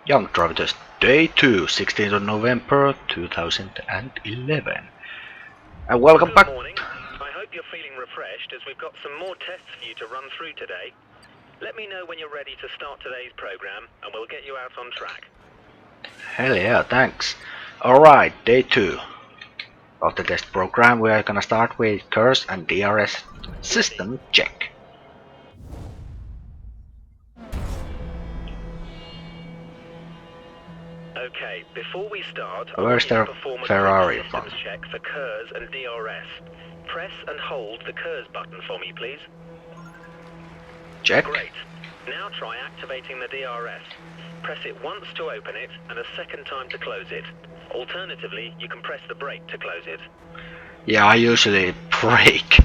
Young Driver Test Day 2, 16th of November 2011. And welcome back. Good morning. I hope you're feeling refreshed as we've got some more tests for you to run through today. Let me know when you're ready to start today's program and we'll get you out on track. Hell yeah, thanks. Alright, Day 2 of the test program. We are gonna start with Curse and DRS system check. Okay, before we start, I Where's want you to the perform a Ferrari quick from? systems check for KERS and DRS. Press and hold the KERS button for me, please. Check. Great. Now try activating the DRS. Press it once to open it and a second time to close it. Alternatively, you can press the brake to close it. Yeah, I usually brake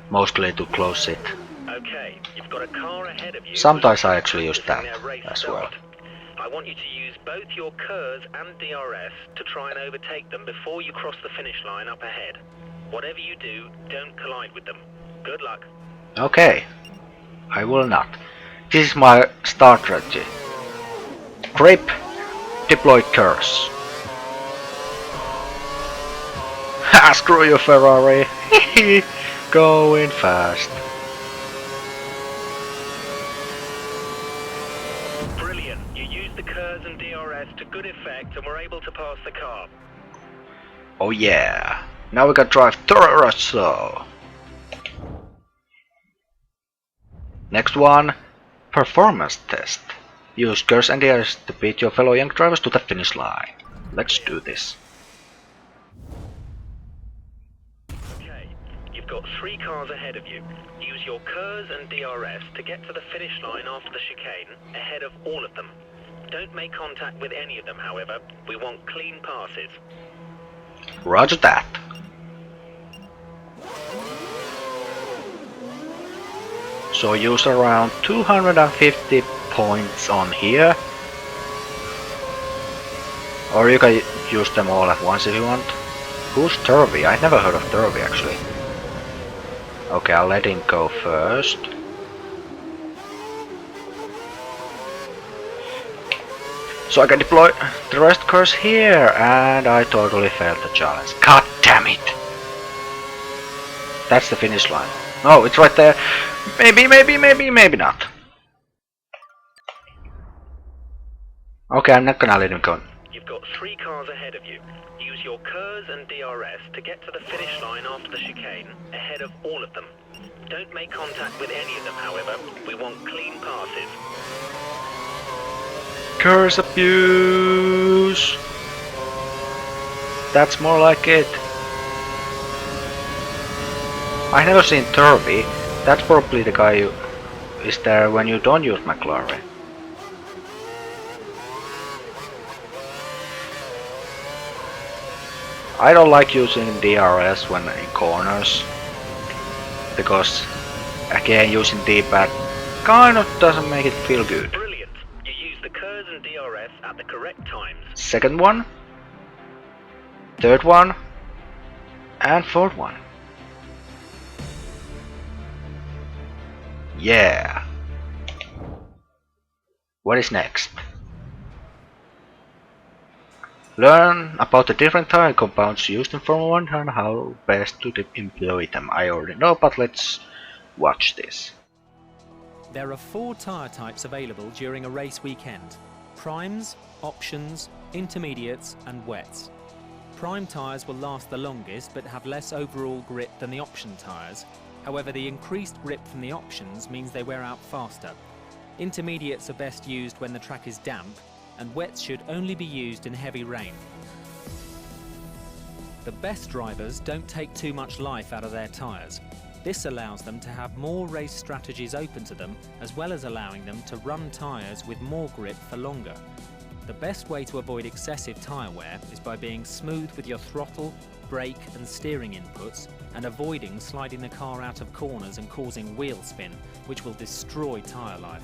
mostly to close it. Okay, you've got a car ahead of you. Sometimes I actually use that their race as well. start. I want you to use both your KERS and DRS to try and overtake them before you cross the finish line up ahead. Whatever you do, don't collide with them. Good luck. Okay, I will not. This is my start strategy. Grip, deploy Curse. Ha! Screw you, Ferrari. Going fast. Brilliant. You used the KERS and DRS to good effect and were able to pass the car. Oh yeah. Now we can drive Toro Rosso. Next one, performance test. Use Curse and DRS to beat your fellow young drivers to the finish line. Let's do this. Okay, you've got 3 cars ahead of you. Use your KERS and DRS to get to the finish line after the chicane, ahead of all of them. Don't make contact with any of them, however. We want clean passes. Roger that. So use around 250 points on here. Or you can use them all at once if you want. Who's Turvey? I never heard of Turvey actually. Okay, I'll let him go first. So I can deploy the rest Curse here, and I totally failed the challenge. God damn it! That's the finish line. No, it's right there. Maybe not. Okay, I'm not gonna let him go. You've got 3 cars ahead of you. Use your KERS and DRS to get to the finish line after the chicane, ahead of all of them. Don't make contact with any of them, however. We want clean passes. Curse abuse! That's more like it. I've never seen Turvey. That's probably the guy who is there when you don't use McLaren. I don't like using DRS when in corners, because again using D-pad kind of doesn't make it feel good. Brilliant. You use the KERS and DRS at the correct times. Second one, third one, and fourth one. Yeah. What is next? Learn about the different tire compounds used in Formula 1 and how best to employ them. I already know, but let's watch this. There are 4 tyre types available during a race weekend: primes, options, intermediates and wets. Prime tyres will last the longest but have less overall grip than the option tyres. However, the increased grip from the options means they wear out faster. Intermediates are best used when the track is damp, and wets should only be used in heavy rain. The best drivers don't take too much life out of their tyres. This allows them to have more race strategies open to them, as well as allowing them to run tyres with more grip for longer. The best way to avoid excessive tyre wear is by being smooth with your throttle, brake and steering inputs, and avoiding sliding the car out of corners and causing wheel spin, which will destroy tyre life.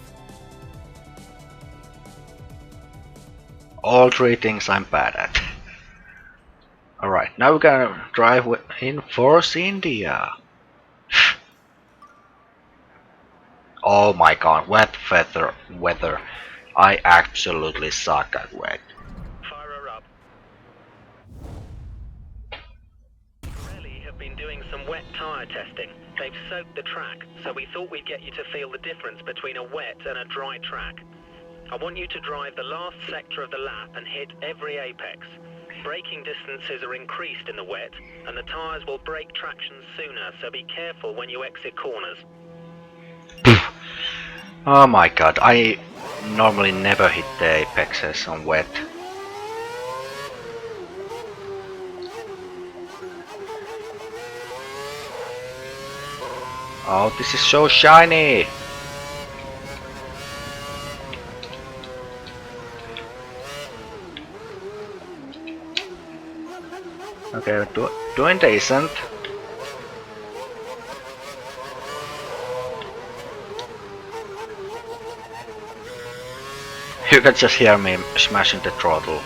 All 3 things I'm bad at. Alright, now we're gonna drive in Force India. Oh my god, wet weather. I absolutely suck at wet. Fire her up. Pirelli have been doing some wet tyre testing. They've soaked the track, so we thought we'd get you to feel the difference between a wet and a dry track. I want you to drive the last sector of the lap and hit every apex. Braking distances are increased in the wet, and the tyres will break traction sooner, so be careful when you exit corners. Oh my god, I normally never hit the apexes on wet. Oh, this is so shiny! Okay, doing decent. You can just hear me smashing the throttle.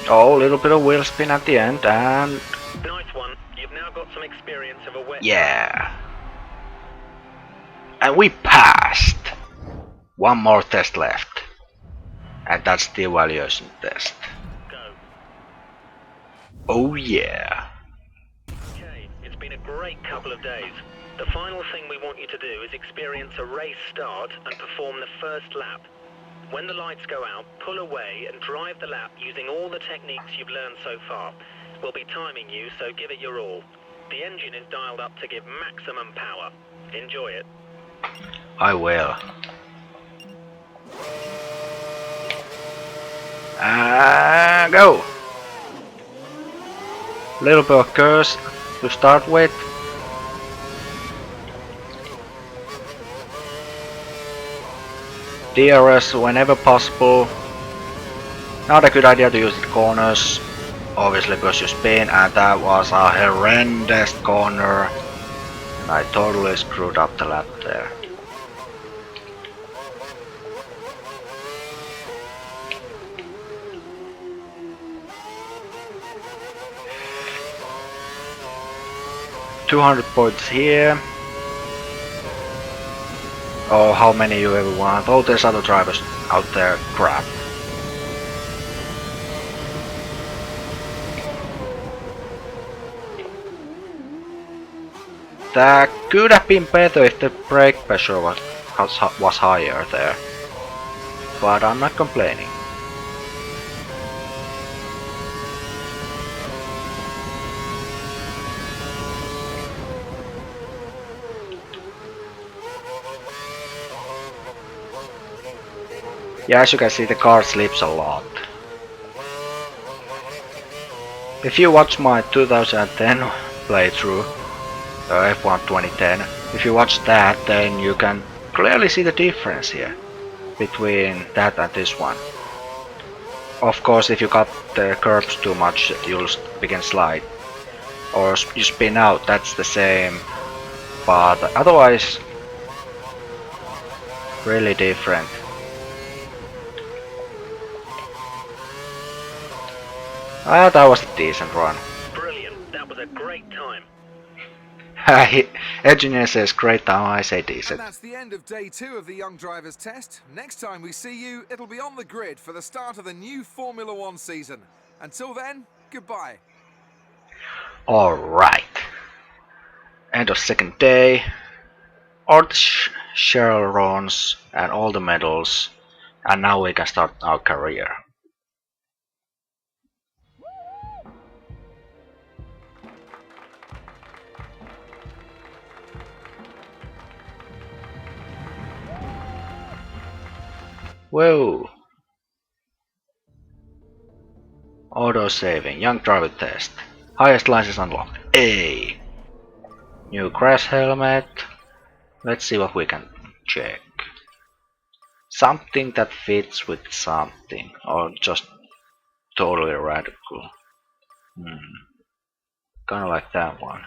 Oh, a little bit of wheel spin at the end, and Nice one. You've now got some experience of a wet yeah. And we passed! One more test left. And that's the evaluation test. go. Oh yeah. Okay, it's been a great couple of days. The final thing we want you to do is experience a race start and perform the first lap. When the lights go out, pull away and drive the lap using all the techniques you've learned so far. We'll be timing you, so give it your all. The engine is dialed up to give maximum power. Enjoy it. I will. Go! Little bit of curse to start with. DRS whenever possible. Not a good idea to use the corners, obviously because you spin, and that was a horrendous corner. I totally screwed up the lap there. $200 points here. Oh, how many you ever want? Oh, there's other drivers out there. Crap. That could have been better if the brake pressure was higher there. But I'm not complaining. Yeah, as you can see, the car slips a lot. If you watch my 2010 playthrough, F1 2010, if you watch that, then you can clearly see the difference here between that and this one. Of course, if you cut the curbs too much, you'll begin slide. Or you spin out, that's the same. But otherwise, really different. Ah, that was a decent run. Brilliant. That was a great time. Engineer says great time, I say And decent. that's the end of day 2 of the Young Drivers Test. Next time we see you, it'll be on the grid for the start of the new Formula 1 season. Until then, goodbye. Alright. End of second day. All the chevrons and all the medals. And now we can start our career. Whoa! Auto saving, young driver test. Highest license unlocked. A. New crash helmet. Let's see what we can check. Something that fits with something, or just totally radical. Kinda like that one.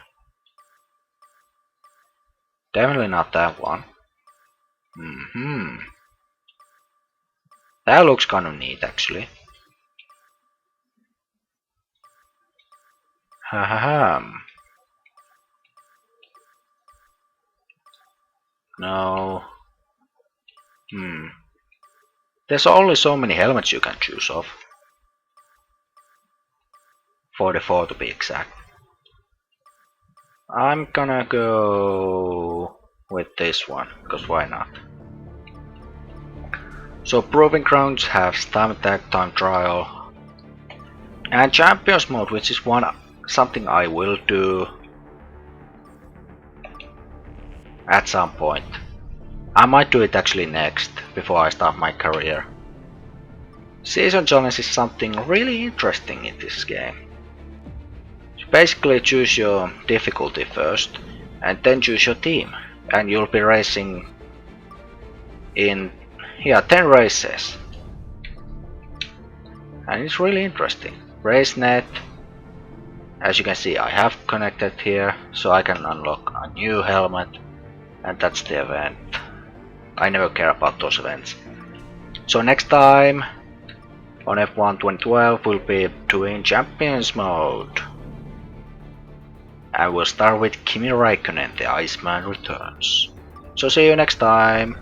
Definitely not that one. That looks kinda neat actually. Ha ha ha. No. There's only so many helmets you can choose of. 44 to be exact. I'm gonna go with this one, because why not? So Proving Grounds have time attack, time trial, and Champions mode, which is something I will do at some point. I might do it actually next, before I start my career. Season challenge is something really interesting in this game. So basically choose your difficulty first, and then choose your team, and you'll be racing in 10 races. And it's really interesting. RaceNet, as you can see, I have connected here, so I can unlock a new helmet, and that's the event. I never care about those events. So next time on F1 2012 we'll be doing Champions mode. And we'll start with Kimi Räikkönen, the Iceman returns. So see you next time.